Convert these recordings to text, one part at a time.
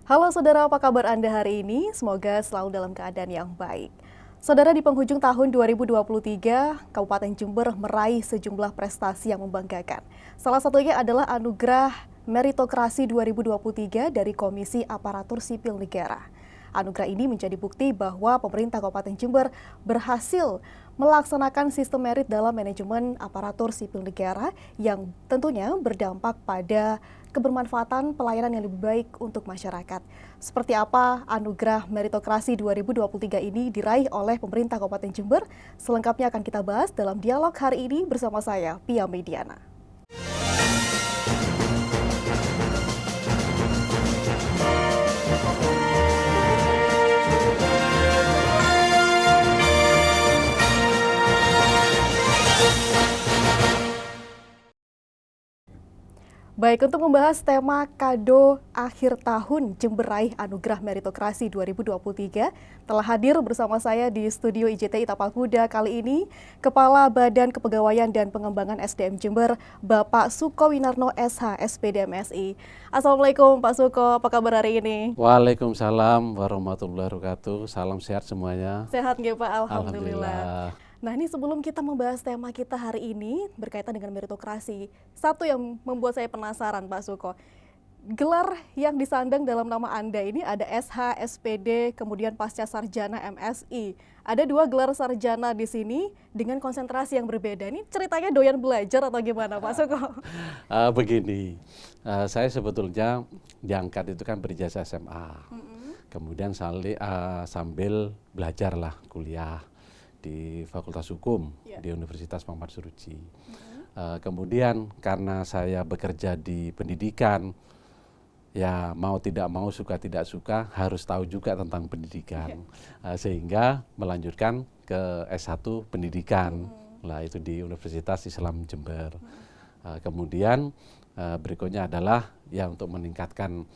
Halo saudara, apa kabar Anda hari ini? Semoga selalu dalam keadaan yang baik. Saudara, di penghujung tahun 2023, Kabupaten Jember meraih sejumlah prestasi yang membanggakan. Salah satunya adalah Anugerah Meritokrasi 2023 dari Komisi Aparatur Sipil Negara. Anugerah ini menjadi bukti bahwa pemerintah Kabupaten Jember berhasil melaksanakan sistem merit dalam manajemen aparatur sipil negara yang tentunya berdampak pada kebermanfaatan pelayanan yang lebih baik untuk masyarakat. Seperti apa Anugerah Meritokrasi 2023 ini diraih oleh pemerintah Kabupaten Jember? Selengkapnya akan kita bahas dalam dialog hari ini bersama saya, Pia Mediana. Baik, untuk membahas tema kado akhir tahun Jember Raih Anugerah Meritokrasi 2023, telah hadir bersama saya di studio IJTI Tapal Kuda kali ini, Kepala Badan Kepegawaian dan Pengembangan SDM Jember, Bapak Suko Winarno SH, SPD MSI. Assalamualaikum Pak Suko, apa kabar hari ini? Waalaikumsalam warahmatullahi wabarakatuh. Salam sehat semuanya. Sehat nggih Pak? Alhamdulillah. Alhamdulillah. Nah, ini sebelum kita membahas tema kita hari ini berkaitan dengan meritokrasi, satu yang membuat saya penasaran Pak Suko. Gelar yang disandang dalam nama Anda ini ada SH, SPD, kemudian Pasca Sarjana MSI. Ada dua gelar sarjana di sini dengan konsentrasi yang berbeda. Ini ceritanya doyan belajar atau gimana Pak Suko? Begini, saya sebetulnya diangkat itu kan berijazah SMA. Kemudian sambil belajar lah kuliah di Fakultas Hukum di Universitas Muhammad Suruji. Kemudian karena saya bekerja di pendidikan, ya mau tidak mau, suka tidak suka, harus tahu juga tentang pendidikan. Sehingga melanjutkan ke S1 pendidikan, lah itu di Universitas Islam Jember. Kemudian berikutnya adalah ya untuk meningkatkan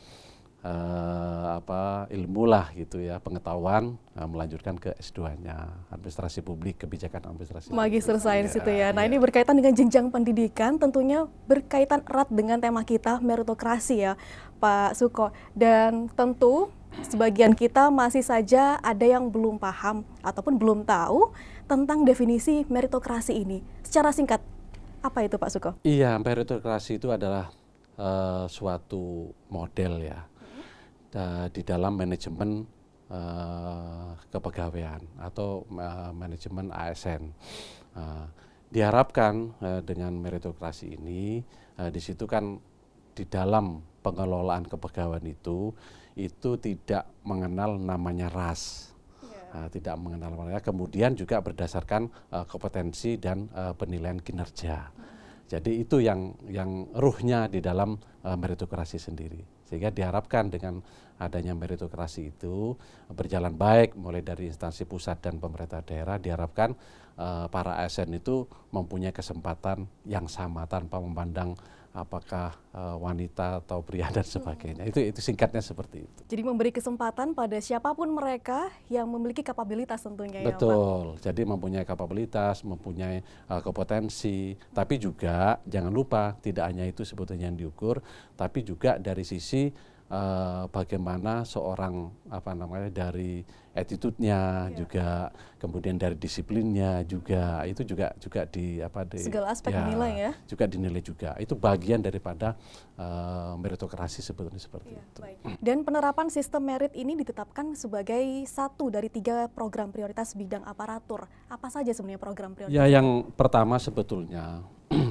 ilmu lah gitu ya, pengetahuan, melanjutkan ke S2-nya, Administrasi Publik, Kebijakan Administrasi Magister Sains itu ya. Nah, ya. ini berkaitan dengan jenjang pendidikan, tentunya berkaitan erat dengan tema kita meritokrasi ya, Pak Suko. Dan tentu sebagian kita masih saja ada yang belum paham ataupun belum tahu tentang definisi meritokrasi ini. Secara singkat, apa itu Pak Suko? Iya, meritokrasi itu adalah suatu model ya di dalam manajemen kepegawaian atau manajemen ASN. Diharapkan dengan meritokrasi ini, di situ kan di dalam pengelolaan kepegawaian itu tidak mengenal namanya ras, tidak mengenal namanya. Kemudian juga berdasarkan kompetensi dan penilaian kinerja. Jadi itu yang ruhnya di dalam meritokrasi sendiri. Sehingga diharapkan dengan adanya meritokrasi itu berjalan baik mulai dari instansi pusat dan pemerintah daerah, diharapkan para ASN itu mempunyai kesempatan yang sama tanpa memandang apakah wanita atau pria dan sebagainya. Itu singkatnya seperti itu. Jadi memberi kesempatan pada siapapun mereka yang memiliki kapabilitas tentunya ya Pak? Betul, jadi mempunyai kapabilitas, mempunyai kompetensi, tapi juga jangan lupa tidak hanya itu sebetulnya yang diukur, tapi juga dari sisi bagaimana seorang dari attitude-nya juga, kemudian dari disiplinnya juga, itu juga segala aspek dinilai ya, juga dinilai juga. Itu bagian daripada meritokrasi sebetulnya seperti itu. Baik. Dan penerapan sistem merit ini ditetapkan sebagai satu dari 3 program prioritas bidang aparatur. Apa saja sebenarnya program prioritas? Ya, yang pertama sebetulnya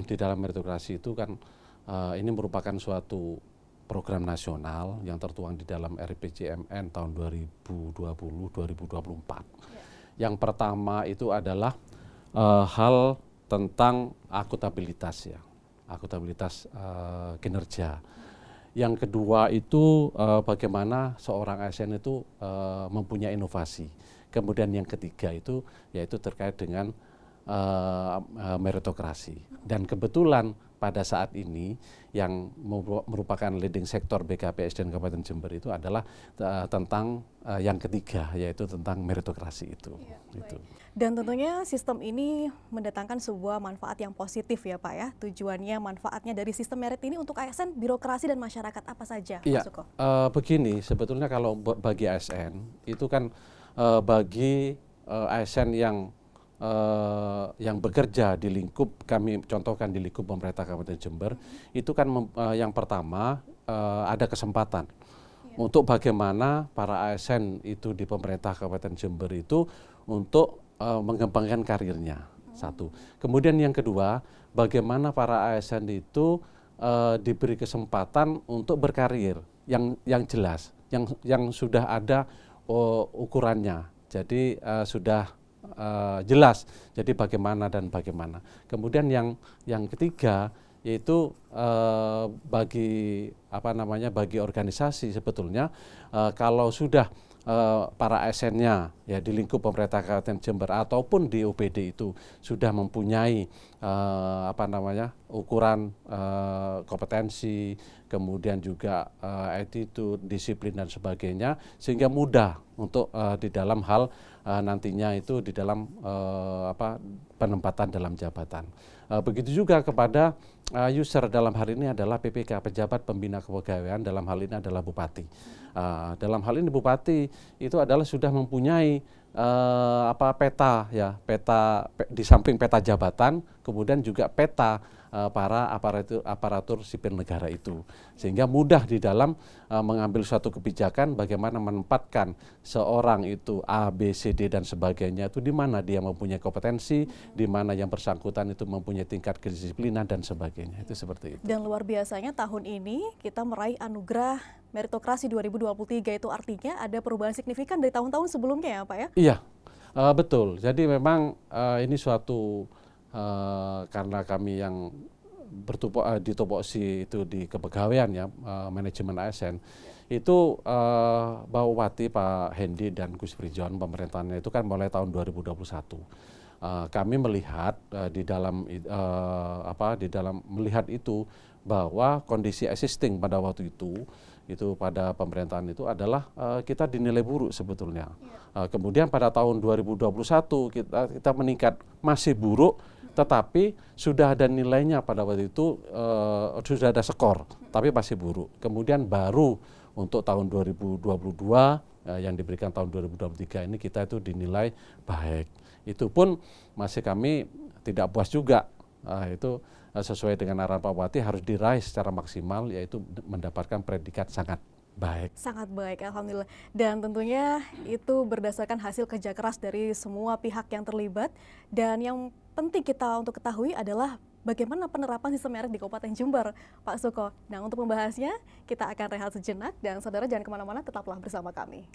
di dalam meritokrasi itu kan ini merupakan suatu program nasional yang tertuang di dalam RPJMN tahun 2020-2024. Yang pertama itu adalah hal tentang akuntabilitas ya, akuntabilitas kinerja. Yang kedua itu bagaimana seorang ASN itu mempunyai inovasi. Kemudian yang ketiga itu yaitu terkait dengan meritokrasi. Dan kebetulan pada saat ini yang merupakan leading sektor BKPSDM Kabupaten Jember itu adalah tentang yang ketiga, yaitu tentang meritokrasi itu. Ya, itu. Dan tentunya sistem ini mendatangkan sebuah manfaat yang positif ya Pak ya. Tujuannya, manfaatnya dari sistem merit ini untuk ASN, birokrasi dan masyarakat apa saja, Iya, Pak Suko? begini, sebetulnya kalau bagi ASN itu kan bagi ASN yang bekerja di lingkup, kami contohkan di lingkup pemerintah Kabupaten Jember, itu kan yang pertama ada kesempatan untuk bagaimana para ASN itu di pemerintah Kabupaten Jember itu untuk mengembangkan karirnya, satu. Kemudian yang kedua, bagaimana para ASN itu diberi kesempatan untuk berkarir yang jelas, yang sudah ada ukurannya. Jadi sudah jelas. Jadi bagaimana dan bagaimana. Kemudian yang ketiga yaitu bagi organisasi sebetulnya kalau sudah para ASN-nya ya di lingkup pemerintah Kabupaten Jember ataupun di OPD itu sudah mempunyai ukuran kompetensi, kemudian juga attitude, disiplin dan sebagainya, sehingga mudah untuk di dalam hal nantinya itu di dalam penempatan dalam jabatan. Begitu juga kepada user, dalam hal ini adalah PPK, pejabat pembina kepegawaian, dalam hal ini adalah bupati. Dalam hal ini bupati itu adalah sudah mempunyai peta di samping peta jabatan, kemudian juga peta para aparatur sipil negara itu, sehingga mudah di dalam mengambil suatu kebijakan bagaimana menempatkan seorang itu A, B, C, D dan sebagainya itu di mana dia mempunyai kompetensi, di mana yang bersangkutan itu mempunyai tingkat kedisiplinan dan sebagainya, itu seperti itu. Dan luar biasanya tahun ini kita meraih anugerah meritokrasi 2023, itu artinya ada perubahan signifikan dari tahun-tahun sebelumnya ya Pak ya? Iya, betul. Jadi memang ini suatu karena kami yang di topoksi itu di kepegawaian ya, manajemen ASN, itu Pak Bupati, Pak Hendi dan Gus Frijon pemerintahannya itu kan mulai tahun 2021. Kami melihat di dalam melihat itu bahwa kondisi existing pada waktu itu pada pemerintahan itu adalah kita dinilai buruk sebetulnya. Kemudian pada tahun 2021 kita meningkat, masih buruk, tetapi sudah ada nilainya pada waktu itu, sudah ada skor, tapi masih buruk. Kemudian baru untuk tahun 2022 yang diberikan tahun 2023 ini kita itu dinilai baik. Itu pun masih kami tidak puas juga. Itu sesuai dengan arahan Pak Bupati harus diraih secara maksimal, yaitu mendapatkan predikat sangat baik. Sangat baik, alhamdulillah. Dan tentunya itu berdasarkan hasil kerja keras dari semua pihak yang terlibat. Dan yang penting kita untuk ketahui adalah bagaimana penerapan sistem merit di Kabupaten Jember, Pak Suko. Nah, untuk membahasnya kita akan rehat sejenak dan saudara jangan kemana-mana, tetaplah bersama kami.